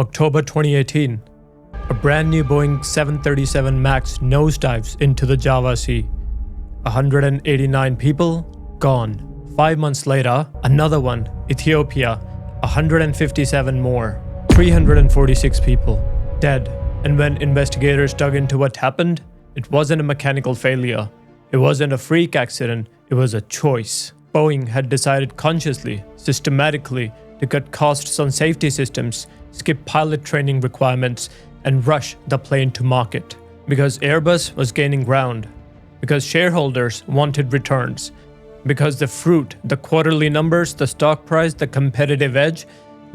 October 2018. A brand new Boeing 737 MAX nosedives into the Java Sea. 189 people gone. 5 months later, another one, Ethiopia, 157 more. 346 people dead. And when investigators dug into what happened, it wasn't a mechanical failure. It wasn't a freak accident, it was a choice. Boeing had decided consciously, systematically, to cut costs on safety systems, skip pilot training requirements, and rush the plane to market. Because Airbus was gaining ground. Because shareholders wanted returns. Because the fruit, the quarterly numbers, the stock price, the competitive edge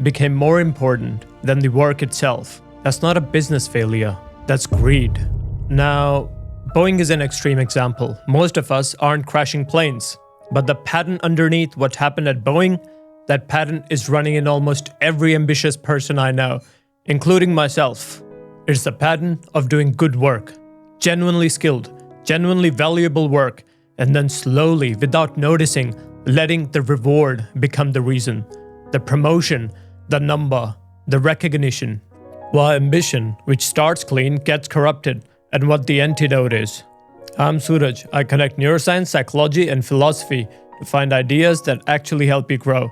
became more important than the work itself. That's not a business failure, that's greed. Now, Boeing is an extreme example. Most of us aren't crashing planes. But the pattern underneath what happened at Boeing, that pattern is running in almost every ambitious person I know, including myself. It's the pattern of doing good work, genuinely skilled, genuinely valuable work, and then slowly, without noticing, letting the reward become the reason. The promotion, the number, the recognition. While ambition, which starts clean, gets corrupted, and what the antidote is. I'm Suraj. I connect neuroscience, psychology, and philosophy to find ideas that actually help you grow.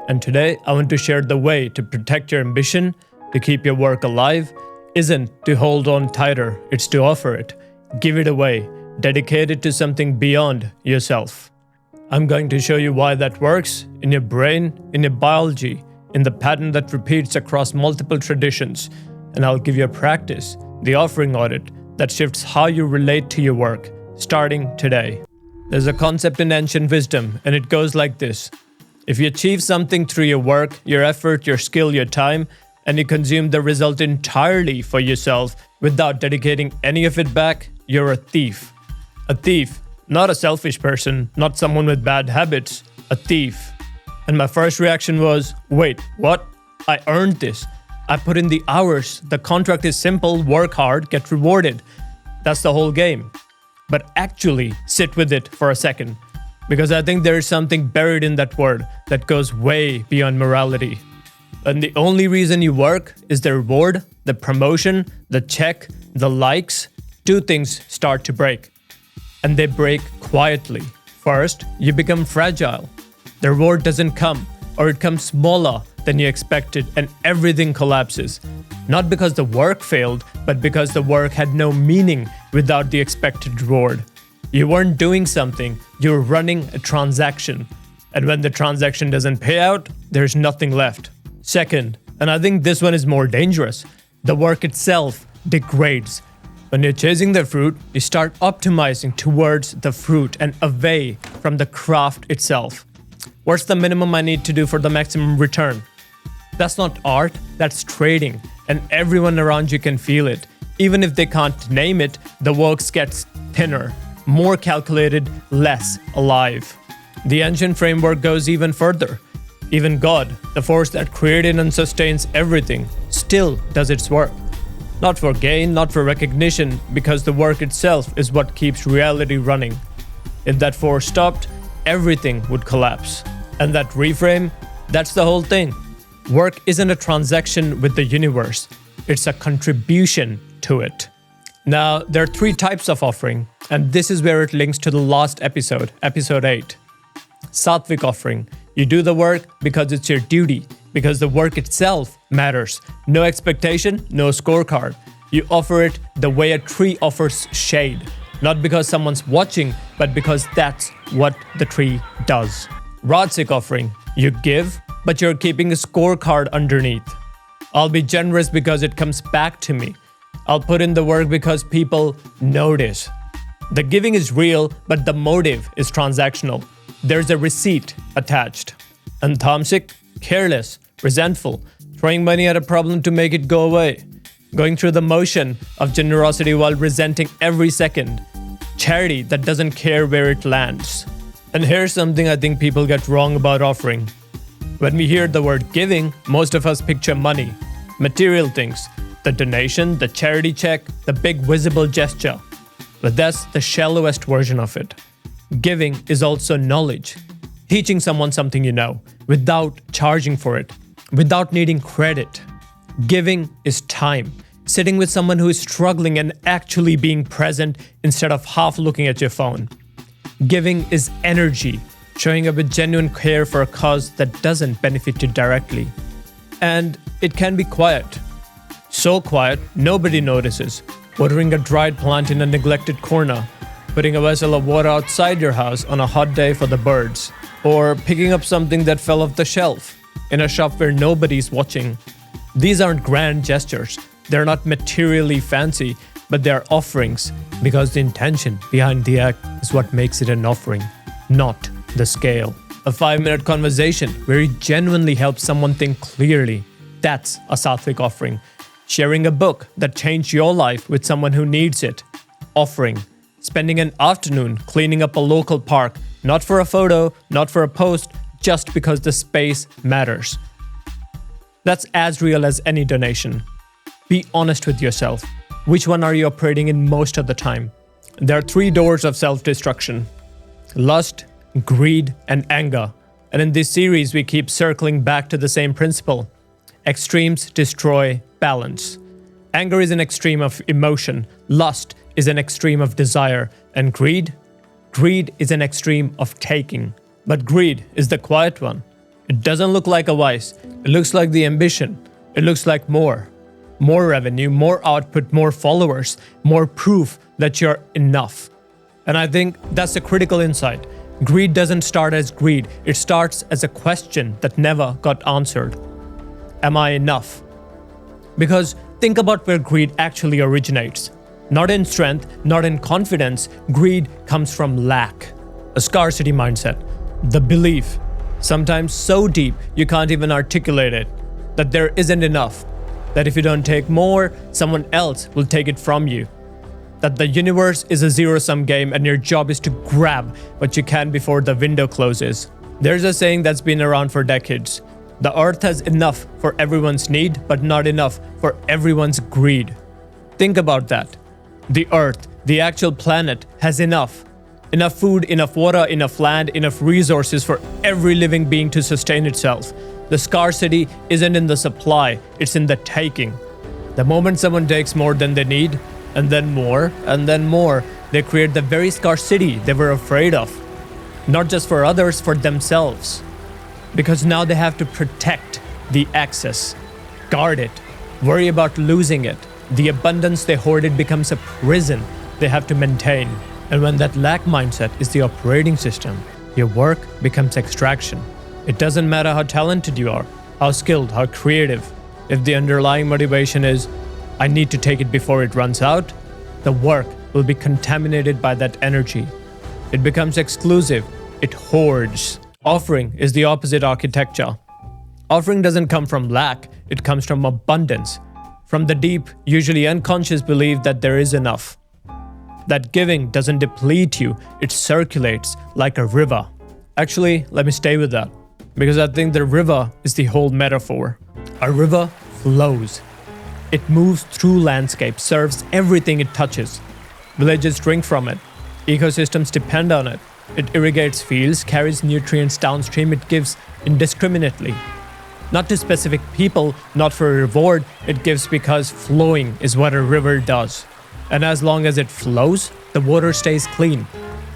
And today, I want to share the way to protect your ambition, to keep your work alive, isn't to hold on tighter, it's to offer it, give it away, dedicate it to something beyond yourself. I'm going to show you why that works in your brain, in your biology, in the pattern that repeats across multiple traditions, and I'll give you a practice, the Offering Audit, that shifts how you relate to your work, starting today. There's a concept in ancient wisdom, and it goes like this. If you achieve something through your work, your effort, your skill, your time, and you consume the result entirely for yourself without dedicating any of it back, you're a thief. A thief, not a selfish person, not someone with bad habits, a thief. And my first reaction was, wait, what? I earned this. I put in the hours. The contract is simple, work hard, get rewarded. That's the whole game. But actually sit with it for a second, because I think there is something buried in that word that goes way beyond morality. And the only reason you work is the reward, the promotion, the check, the likes. Two things start to break. And they break quietly. First, you become fragile. The reward doesn't come, or it comes smaller than you expected, and everything collapses. Not because the work failed, but because the work had no meaning without the expected reward. You weren't doing something, you were running a transaction. And when the transaction doesn't pay out, there's nothing left. Second, and I think this one is more dangerous, the work itself degrades. When you're chasing the fruit, you start optimizing towards the fruit and away from the craft itself. What's the minimum I need to do for the maximum return? That's not art, that's trading, and everyone around you can feel it. Even if they can't name it, the work gets thinner, more calculated, less alive. The ancient framework goes even further. Even God, the force that created and sustains everything, still does its work. Not for gain, not for recognition, because the work itself is what keeps reality running. If that force stopped, everything would collapse. And that reframe, that's the whole thing. Work isn't a transaction with the universe, it's a contribution to it. Now, there are 3 types of offering, and this is where it links to the last episode, episode 8. Sattvic offering. You do the work because it's your duty, because the work itself matters. No expectation, no scorecard. You offer it the way a tree offers shade. Not because someone's watching, but because that's what the tree does. Rajasic offering. You give, but you're keeping a scorecard underneath. I'll be generous because it comes back to me. I'll put in the work because people notice. The giving is real, but the motive is transactional. There's a receipt attached. And tamasic, careless, resentful, throwing money at a problem to make it go away. Going through the motion of generosity while resenting every second. Charity that doesn't care where it lands. And here's something I think people get wrong about offering. When we hear the word giving, most of us picture money, material things, the donation, the charity check, the big visible gesture. But that's the shallowest version of it. Giving is also knowledge. Teaching someone something you know, without charging for it, without needing credit. Giving is time. Sitting with someone who is struggling and actually being present instead of half looking at your phone. Giving is energy, showing up with genuine care for a cause that doesn't benefit you directly. And it can be quiet. So quiet, nobody notices. Watering a dried plant in a neglected corner, putting a vessel of water outside your house on a hot day for the birds, or picking up something that fell off the shelf in a shop where nobody's watching. These aren't grand gestures. They're not materially fancy, but they're offerings because the intention behind the act is what makes it an offering, not the scale. A 5-minute conversation where you genuinely help someone think clearly. That's a sattvic offering. Sharing a book that changed your life with someone who needs it. Offering. Spending an afternoon cleaning up a local park, not for a photo, not for a post, just because the space matters. That's as real as any donation. Be honest with yourself. Which one are you operating in most of the time? There are 3 doors of self-destruction: lust, greed, and anger. And in this series, we keep circling back to the same principle. Extremes destroy balance. Anger is an extreme of emotion. Lust is an extreme of desire. And greed? Greed is an extreme of taking. But greed is the quiet one. It doesn't look like a vice. It looks like the ambition. It looks like more. More revenue, more output, more followers, more proof that you're enough. And I think that's a critical insight. Greed doesn't start as greed. It starts as a question that never got answered. Am I enough? Because think about where greed actually originates. Not in strength, not in confidence. Greed comes from lack. A scarcity mindset. The belief, sometimes so deep you can't even articulate it, that there isn't enough. That if you don't take more, someone else will take it from you. That the universe is a zero-sum game and your job is to grab what you can before the window closes. There's a saying that's been around for decades. The earth has enough for everyone's need, but not enough for everyone's greed. Think about that. The earth, the actual planet, has enough. Enough food, enough water, enough land, enough resources for every living being to sustain itself. The scarcity isn't in the supply, it's in the taking. The moment someone takes more than they need, and then more, they create the very scarcity they were afraid of. Not just for others, for themselves. Because now they have to protect the access, guard it, worry about losing it. The abundance they hoarded becomes a prison they have to maintain. And when that lack mindset is the operating system, your work becomes extraction. It doesn't matter how talented you are, how skilled, how creative. If the underlying motivation is, I need to take it before it runs out, the work will be contaminated by that energy. It becomes exclusive. It hoards. Offering is the opposite architecture. Offering doesn't come from lack, it comes from abundance. From the deep, usually unconscious belief that there is enough. That giving doesn't deplete you, it circulates like a river. Actually, let me stay with that, because I think the river is the whole metaphor. A river flows. It moves through landscape, serves everything it touches. Villages drink from it. Ecosystems depend on it. It irrigates fields, carries nutrients downstream, it gives indiscriminately. Not to specific people, not for a reward, it gives because flowing is what a river does. And as long as it flows, the water stays clean,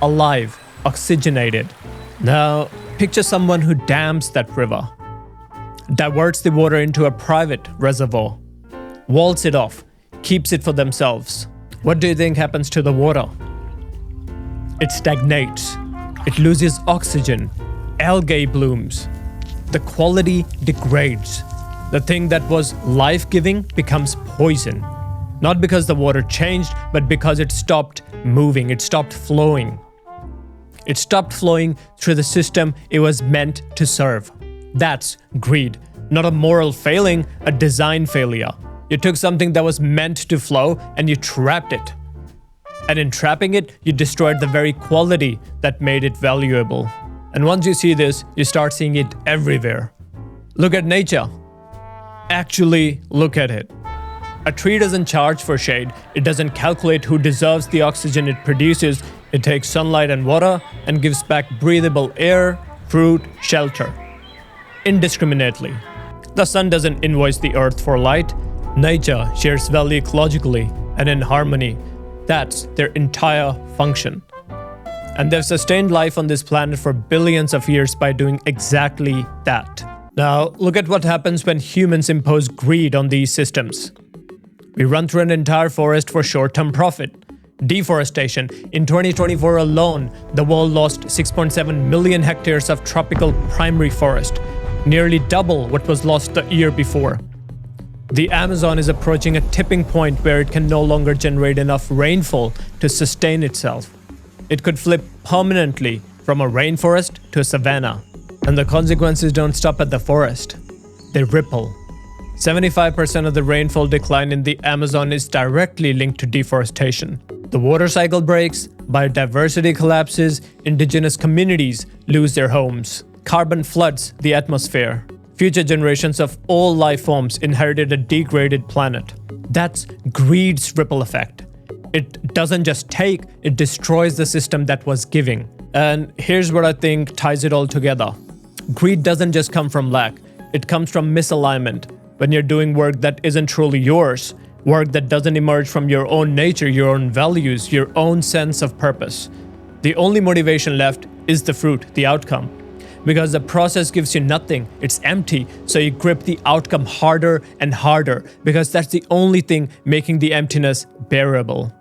alive, oxygenated. Now, picture someone who dams that river, diverts the water into a private reservoir, walls it off, keeps it for themselves. What do you think happens to the water? It stagnates. It loses oxygen. Algae blooms. The quality degrades. The thing that was life-giving becomes poison. Not because the water changed, but because it stopped moving, it stopped flowing. It stopped flowing through the system it was meant to serve. That's greed. Not a moral failing, a design failure. You took something that was meant to flow and you trapped it. And in trapping it, you destroyed the very quality that made it valuable. And once you see this, you start seeing it everywhere. Look at nature. Actually, look at it. A tree doesn't charge for shade. It doesn't calculate who deserves the oxygen it produces. It takes sunlight and water and gives back breathable air, fruit, shelter. Indiscriminately. The sun doesn't invoice the earth for light. Nature shares value ecologically and in harmony. That's their entire function. And they've sustained life on this planet for billions of years by doing exactly that. Now, look at what happens when humans impose greed on these systems. We run through an entire forest for short-term profit. Deforestation. In 2024 alone, the world lost 6.7 million hectares of tropical primary forest, nearly double what was lost the year before. The Amazon is approaching a tipping point where it can no longer generate enough rainfall to sustain itself. It could flip permanently from a rainforest to a savanna. And the consequences don't stop at the forest. They ripple. 75% of the rainfall decline in the Amazon is directly linked to deforestation. The water cycle breaks, biodiversity collapses, indigenous communities lose their homes. Carbon floods the atmosphere. Future generations of all life forms inherited a degraded planet. That's greed's ripple effect. It doesn't just take, it destroys the system that was giving. And here's what I think ties it all together. Greed doesn't just come from lack, it comes from misalignment. When you're doing work that isn't truly yours, work that doesn't emerge from your own nature, your own values, your own sense of purpose. The only motivation left is the fruit, the outcome. Because the process gives you nothing, it's empty, so you grip the outcome harder and harder, because that's the only thing making the emptiness bearable.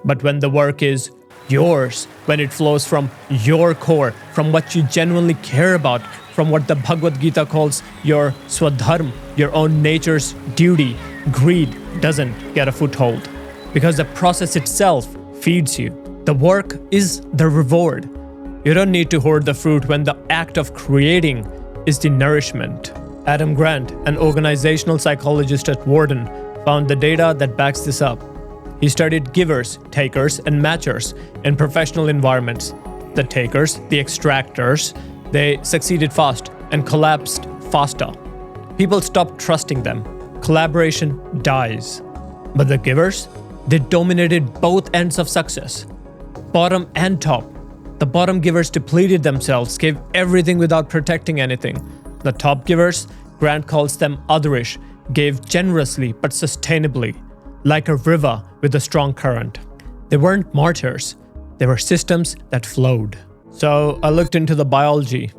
But when the work is yours, when it flows from your core, from what you genuinely care about, from what the Bhagavad Gita calls your swadharma, your own nature's duty, greed doesn't get a foothold. Because the process itself feeds you. The work is the reward. You don't need to hoard the fruit when the act of creating is the nourishment. Adam Grant, an organizational psychologist at Wharton, found the data that backs this up. He studied givers, takers, and matchers in professional environments. The takers, the extractors, they succeeded fast and collapsed faster. People stopped trusting them. Collaboration dies. But the givers, they dominated both ends of success, bottom and top. The bottom givers depleted themselves, gave everything without protecting anything. The top givers, Grant calls them otherish, gave generously but sustainably, like a river with a strong current. They weren't martyrs, they were systems that flowed. So I looked into the biology,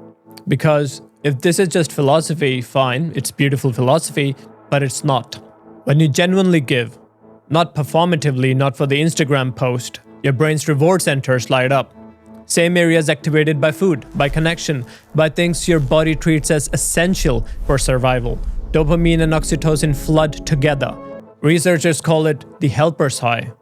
because if this is just philosophy, fine, it's beautiful philosophy, but it's not. When you genuinely give, not performatively, not for the Instagram post, your brain's reward centers light up. Same areas activated by food, by connection, by things your body treats as essential for survival. Dopamine and oxytocin flood together. Researchers call it the helper's high.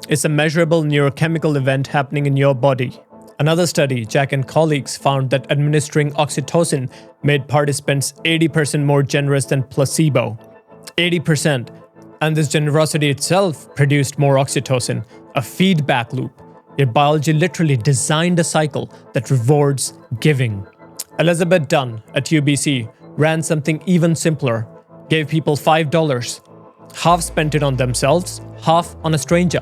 It's a measurable neurochemical event happening in your body. Another study, Jack and colleagues, found that administering oxytocin made participants 80% more generous than placebo. 80%. And this generosity itself produced more oxytocin, a feedback loop. Your biology literally designed a cycle that rewards giving. Elizabeth Dunn at UBC ran something even simpler, gave people $5. Half spent it on themselves, half on a stranger.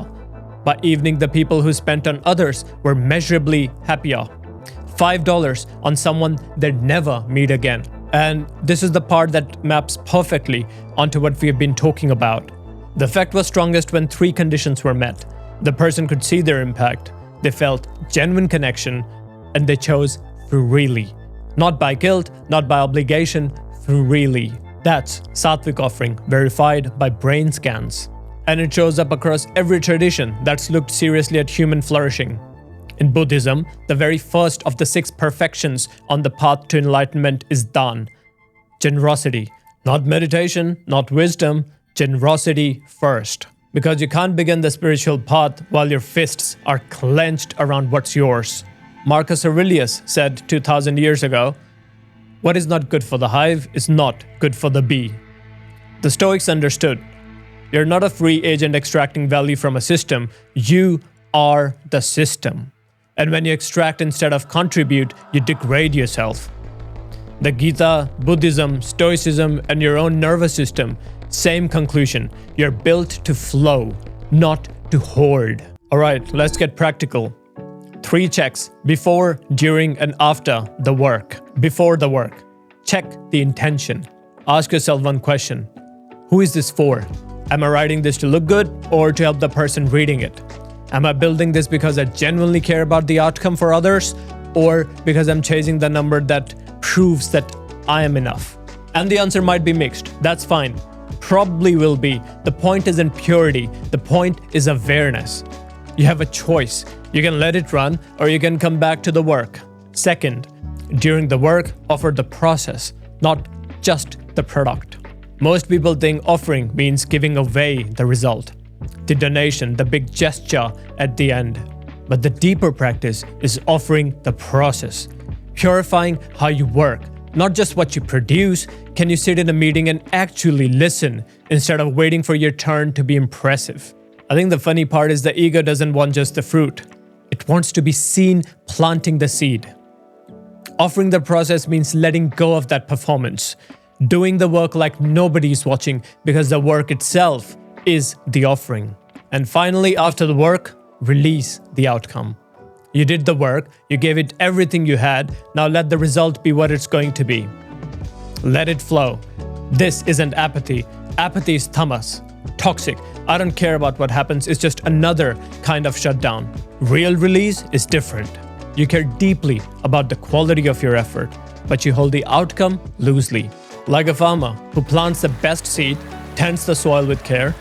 By evening, the people who spent on others were measurably happier. $5 on someone they'd never meet again. And this is the part that maps perfectly onto what we have been talking about. The effect was strongest when 3 conditions were met. The person could see their impact, they felt genuine connection, and they chose freely. Not by guilt, not by obligation, freely. That's Sattvic offering, verified by brain scans. And it shows up across every tradition that's looked seriously at human flourishing. In Buddhism, the very first of the 6 perfections on the path to enlightenment is dan, generosity. Not meditation, not wisdom, generosity first. Because you can't begin the spiritual path while your fists are clenched around what's yours. Marcus Aurelius said 2,000 years ago, "What is not good for the hive is not good for the bee." The Stoics understood, you're not a free agent extracting value from a system, you are the system. And when you extract instead of contribute, you degrade yourself. The Gita, Buddhism, Stoicism, and your own nervous system, same conclusion. You're built to flow, not to hoard. Alright, let's get practical. 3 checks before, during, and after the work. Before the work, check the intention. Ask yourself one question. Who is this for? Am I writing this to look good or to help the person reading it? Am I building this because I genuinely care about the outcome for others, or because I'm chasing the number that proves that I am enough? And the answer might be mixed. That's fine. Probably will be. The point isn't purity. The point is awareness. You have a choice. You can let it run, or you can come back to the work. Second, during the work, offer the process, not just the product. Most people think offering means giving away the result, the donation, the big gesture at the end. But the deeper practice is offering the process, purifying how you work, not just what you produce. Can you sit in a meeting and actually listen instead of waiting for your turn to be impressive? I think the funny part is the ego doesn't want just the fruit. It wants to be seen planting the seed. Offering the process means letting go of that performance, doing the work like nobody's watching, because the work itself is the offering. And finally, after the work, release the outcome. You did the work, you gave it everything you had, now let the result be what it's going to be. Let it flow. This isn't apathy. Apathy is tamas, toxic. I don't care about what happens, it's just another kind of shutdown. Real release is different. You care deeply about the quality of your effort, but you hold the outcome loosely. Like a farmer who plants the best seed, tends the soil with care,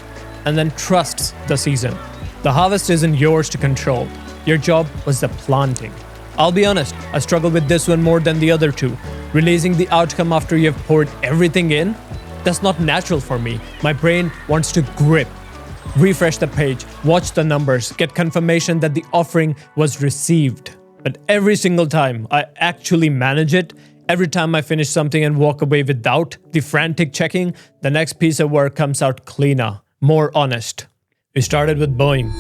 and then trusts the season. The harvest isn't yours to control. Your job was the planting. I'll be honest, I struggle with this one more than the other two. Releasing the outcome after you have poured everything in? That's not natural for me. My brain wants to grip. Refresh the page, watch the numbers, get confirmation that the offering was received. But every single time I actually manage it, every time I finish something and walk away without the frantic checking, the next piece of work comes out cleaner, more honest. We started with Boeing.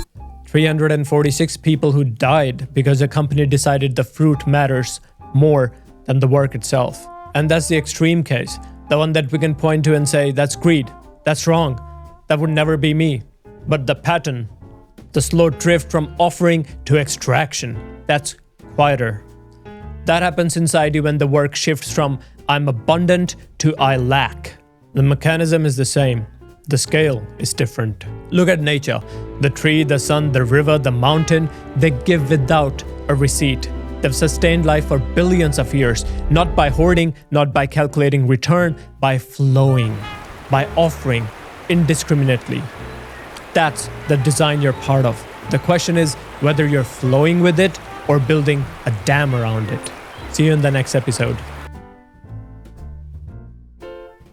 346 people who died because the company decided the fruit matters more than the work itself. And that's the extreme case, the one that we can point to and say, that's greed, that's wrong, that would never be me. But the pattern, the slow drift from offering to extraction, that's quieter. That happens inside you when the work shifts from I'm abundant to I lack. The mechanism is the same. The scale is different. Look at nature. The tree, the sun, the river, the mountain, they give without a receipt. They've sustained life for billions of years, not by hoarding, not by calculating return, by flowing, by offering indiscriminately. That's the design you're part of. The question is whether you're flowing with it or building a dam around it. See you in the next episode.